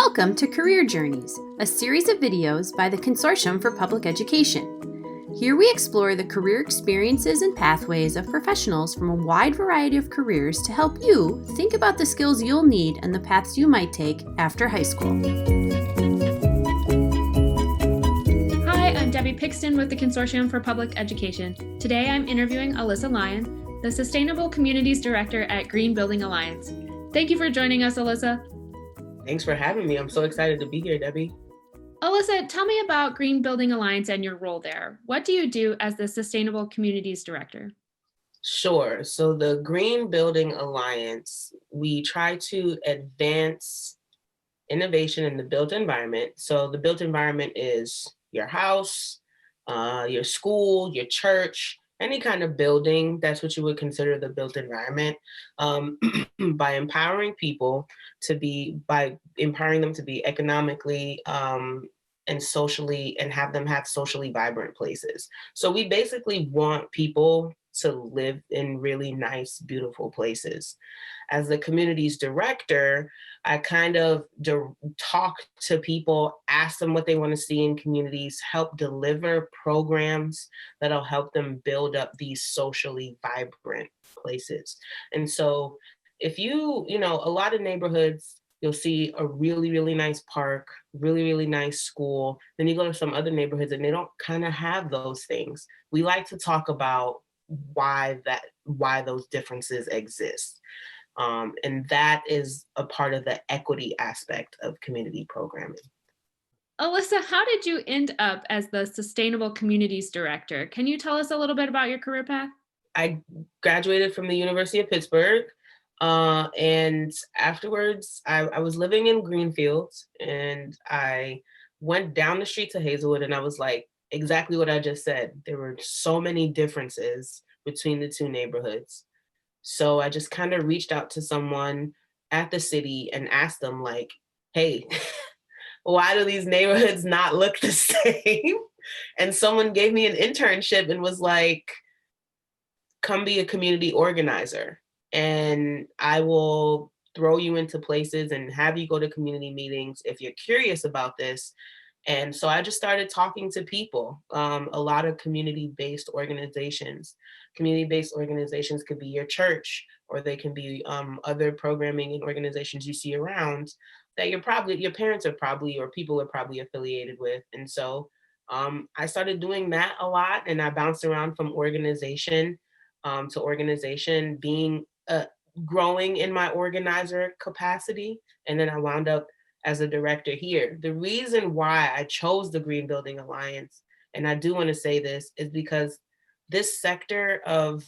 Welcome to Career Journeys, a series of videos by the Consortium for Public Education. Here we explore the career experiences and pathways of professionals from a wide variety of careers to help you think about the skills you'll need and the paths you might take after high school. Hi, I'm Debbie Pixton with the Consortium for Public Education. Today I'm interviewing Alyssa Lyon, the Sustainable Communities Director at Green Building Alliance. Thank you for joining us, Alyssa. Thanks for having me. I'm so excited to be here, Debbie. Alyssa, tell me about Green Building Alliance and your role there. What do you do as the Sustainable Communities Director? Sure. So the Green Building Alliance, we try to advance innovation in the built environment. So the built environment is your house, your school, your church, any kind of building. That's what you would consider the built environment. By empowering them to be economically and socially, and have them have socially vibrant places. So we basically want people to live in really nice, beautiful places. As the communities director, I kind of talk to people, ask them what they want to see in communities, help deliver programs that'll help them build up these socially vibrant places. And so if a lot of neighborhoods, you'll see a really, really nice park, really, really nice school. Then you go to some other neighborhoods and they don't kind of have those things. We like to talk about why those differences exist. And that is a part of the equity aspect of community programming. Alyssa, how did you end up as the Sustainable Communities Director? Can you tell us a little bit about your career path? I graduated from the University of Pittsburgh. And afterwards, I was living in Greenfield, and I went down the street to Hazelwood, and I was like, exactly what I just said. There were so many differences between the two neighborhoods. So I just kind of reached out to someone at the city and asked them, like, hey, why do these neighborhoods not look the same? And someone gave me an internship and was like, come be a community organizer, and I will throw you into places and have you go to community meetings if you're curious about this. And so I just started talking to people, a lot of community-based organizations. Community-based organizations could be your church, or they can be other programming and organizations you see around that your parents are probably, or people are probably affiliated with. And so I started doing that a lot, and I bounced around from organization to organization, growing in my organizer capacity. And then I wound up as a director here. The reason why I chose the Green Building Alliance, and I do want to say this, is because this sector of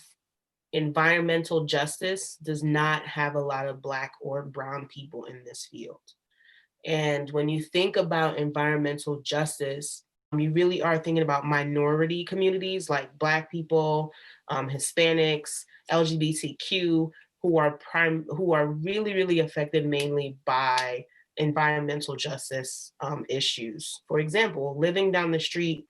environmental justice does not have a lot of Black or brown people in this field. And when you think about environmental justice, you really are thinking about minority communities like Black people, Hispanics, LGBTQ, who are really, really affected mainly by environmental justice issues. For example, living down the street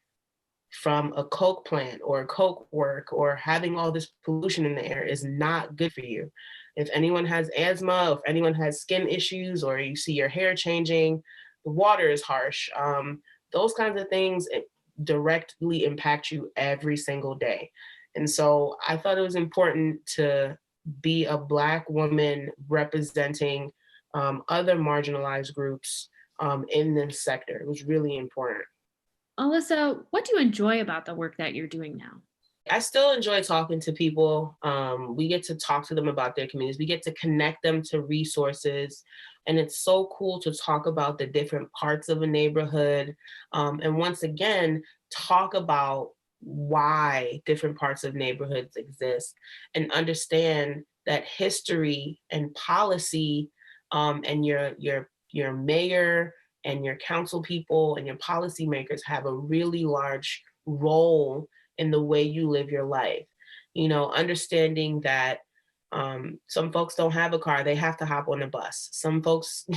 from a coke plant or a coke work, or having all this pollution in the air, is not good for you. If anyone has asthma, or if anyone has skin issues, or you see your hair changing, the water is harsh. Those kinds of things directly impact you every single day. And so I thought it was important to be a Black woman representing other marginalized groups in this sector. It was really important. Alyssa, what do you enjoy about the work that you're doing now? I still enjoy talking to people. We get to talk to them about their communities. We get to connect them to resources. And it's so cool to talk about the different parts of a neighborhood. And once again, talk about why different parts of neighborhoods exist, and understand that history and policy, and your mayor and your council people and your policymakers have a really large role in the way you live your life. Understanding that some folks don't have a car, they have to hop on a bus. Some folks,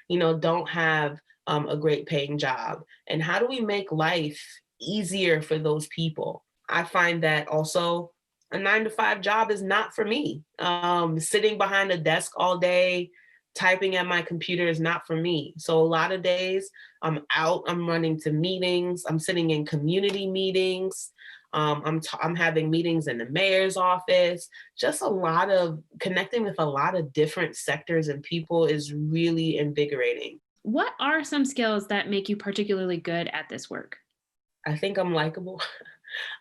don't have a great paying job. And how do we make life easier for those people? I find that also a 9-to-5 job is not for me. Sitting behind a desk all day, typing at my computer is not for me. So a lot of days I'm out, I'm running to meetings, I'm sitting in community meetings. I'm having meetings in the mayor's office. Just a lot of connecting with a lot of different sectors and people is really invigorating. What are some skills that make you particularly good at this work? I think I'm likable.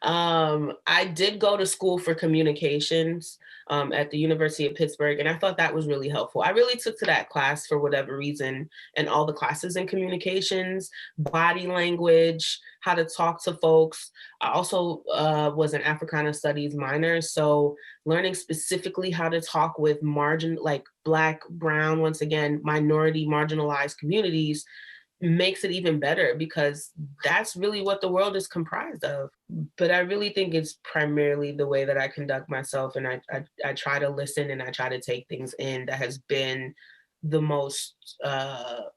I did go to school for communications at the University of Pittsburgh, and I thought that was really helpful. I really took to that class for whatever reason, and all the classes in communications, body language, how to talk to folks. I also was an Africana Studies minor, so learning specifically how to talk with like Black, Brown, once again, minority, marginalized communities makes it even better because that's really what the world is comprised of. But I really think it's primarily the way that I conduct myself, and I try to listen and I try to take things in that has been the most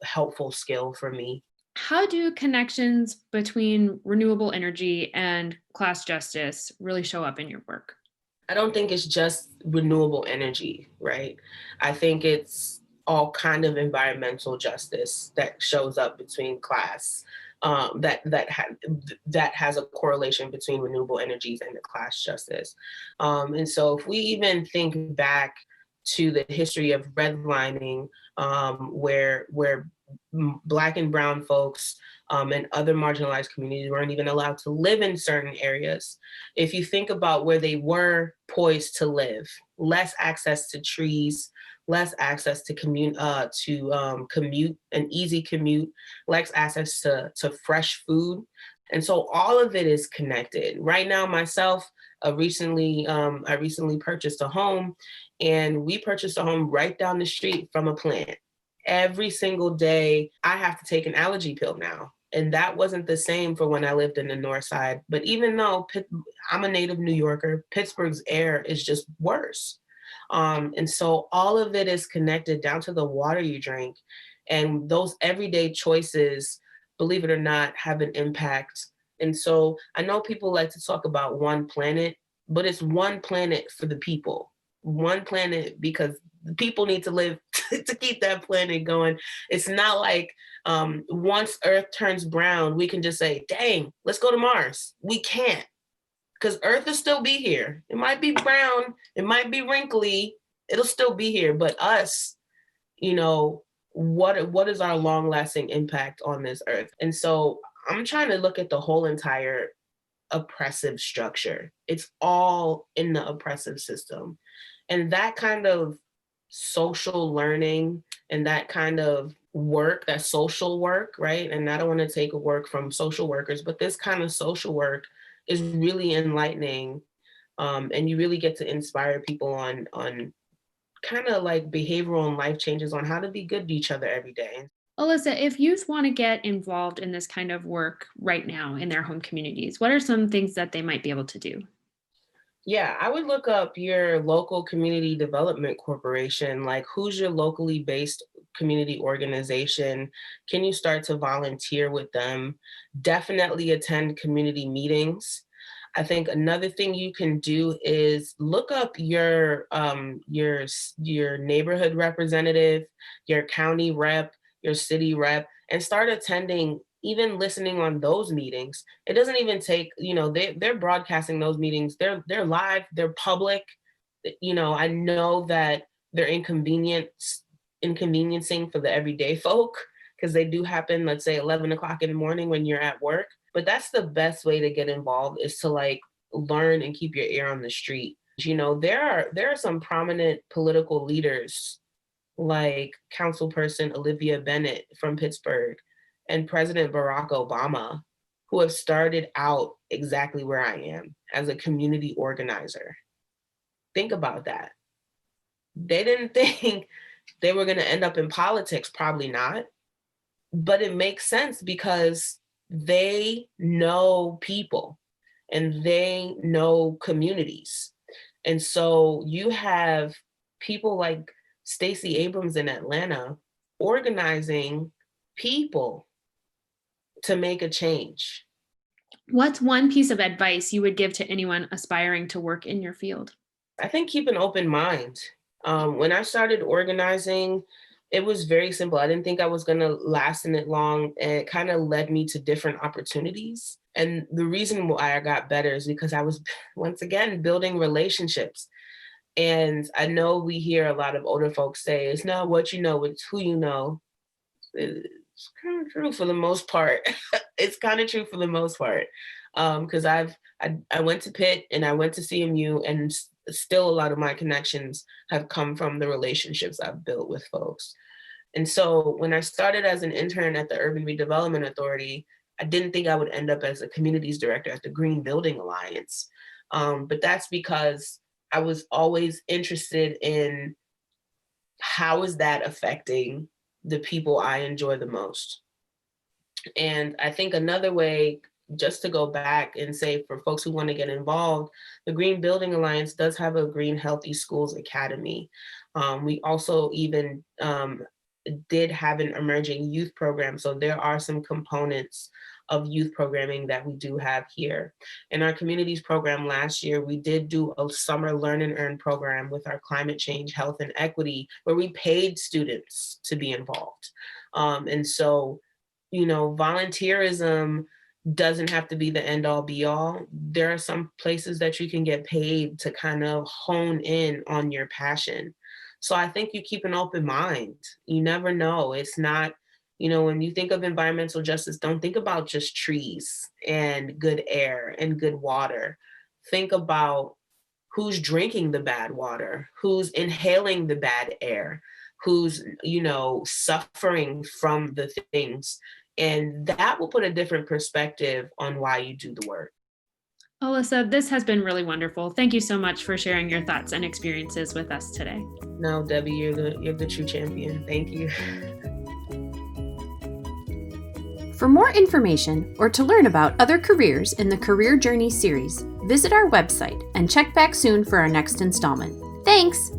helpful skill for me. How do connections between renewable energy and class justice really show up in your work? I don't think it's just renewable energy, right? I think it's all kind of environmental justice that shows up between class. That has a correlation between renewable energies and the class justice. And so, if we even think back to the history of redlining, where Black and Brown folks and other marginalized communities weren't even allowed to live in certain areas. If you think about where they were poised to live, less access to trees, less access to commute, an easy commute, less access to fresh food. And so all of it is connected. Right now, myself, I recently purchased a home, and we purchased a home right down the street from a plant. Every single day, I have to take an allergy pill now. And that wasn't the same for when I lived in the North Side. But even though I'm a native New Yorker, Pittsburgh's air is just worse. And so all of it is connected down to the water you drink. And those everyday choices, believe it or not, have an impact. And so I know people like to talk about one planet, but it's one planet for the people. One planet because the people need to live to keep that planet going. It's not like once Earth turns brown, we can just say, dang, let's go to Mars. We can't, because Earth will still be here. It might be brown, it might be wrinkly, it'll still be here. But us, what is our long lasting impact on this Earth? And so I'm trying to look at the whole entire oppressive structure. It's all in the oppressive system. And that kind of social learning and that kind of work, that social work, right? And I don't want to take a work from social workers, but this kind of social work is really enlightening. And you really get to inspire people on kind of like behavioral and life changes on how to be good to each other every day. Alyssa, if youth want to get involved in this kind of work right now in their home communities, what are some things that they might be able to do? Yeah, I would look up your local community development corporation, like who's your locally based community organization? Can you start to volunteer with them? Definitely attend community meetings. I think another thing you can do is look up your neighborhood representative, your county rep, your city rep, and start attending, even listening on those meetings. It doesn't even take, they're broadcasting those meetings. They're live, they're public. I know that they're inconveniencing for the everyday folk because they do happen, let's say 11 o'clock in the morning when you're at work. But that's the best way to get involved, is to like learn and keep your ear on the street. There are some prominent political leaders like Councilperson Olivia Bennett from Pittsburgh and President Barack Obama, who have started out exactly where I am, as a community organizer. Think about that. They didn't think they were going to end up in politics, probably not. But it makes sense because they know people and they know communities. And so you have people like Stacey Abrams in Atlanta organizing people to make a change. What's one piece of advice you would give to anyone aspiring to work in your field? I think keep an open mind. When I started organizing, It was very simple. I didn't think I was going to last in it long, and it kind of led me to different opportunities. And the reason why I got better is because I was, once again, building relationships. And I know we hear a lot of older folks say, it's not what you know, it's who you know. It's kind of true for the most part. It's kind of true for the most part. Because I went to Pitt and I went to CMU, and still a lot of my connections have come from the relationships I've built with folks. And so when I started as an intern at the Urban Redevelopment Authority, I didn't think I would end up as a communities director at the Green Building Alliance. But that's because I was always interested in how is that affecting the people I enjoy the most. And I think another way, just to go back and say for folks who want to get involved, the Green Building Alliance does have a Green Healthy Schools Academy. We also even did have an emerging youth program. So there are some components of youth programming that we do have here. In our communities program last year, we did do a summer learn and earn program with our climate change, health, and equity, where we paid students to be involved. And so, volunteerism doesn't have to be the end all be all. There are some places that you can get paid to kind of hone in on your passion. So I think you keep an open mind. You never know. It's not, when you think of environmental justice, don't think about just trees and good air and good water. Think about who's drinking the bad water, who's inhaling the bad air, who's, suffering from the things. And that will put a different perspective on why you do the work. Alyssa, this has been really wonderful. Thank you so much for sharing your thoughts and experiences with us today. No, Debbie, you're the true champion. Thank you. For more information or to learn about other careers in the Career Journey series, visit our website and check back soon for our next installment. Thanks!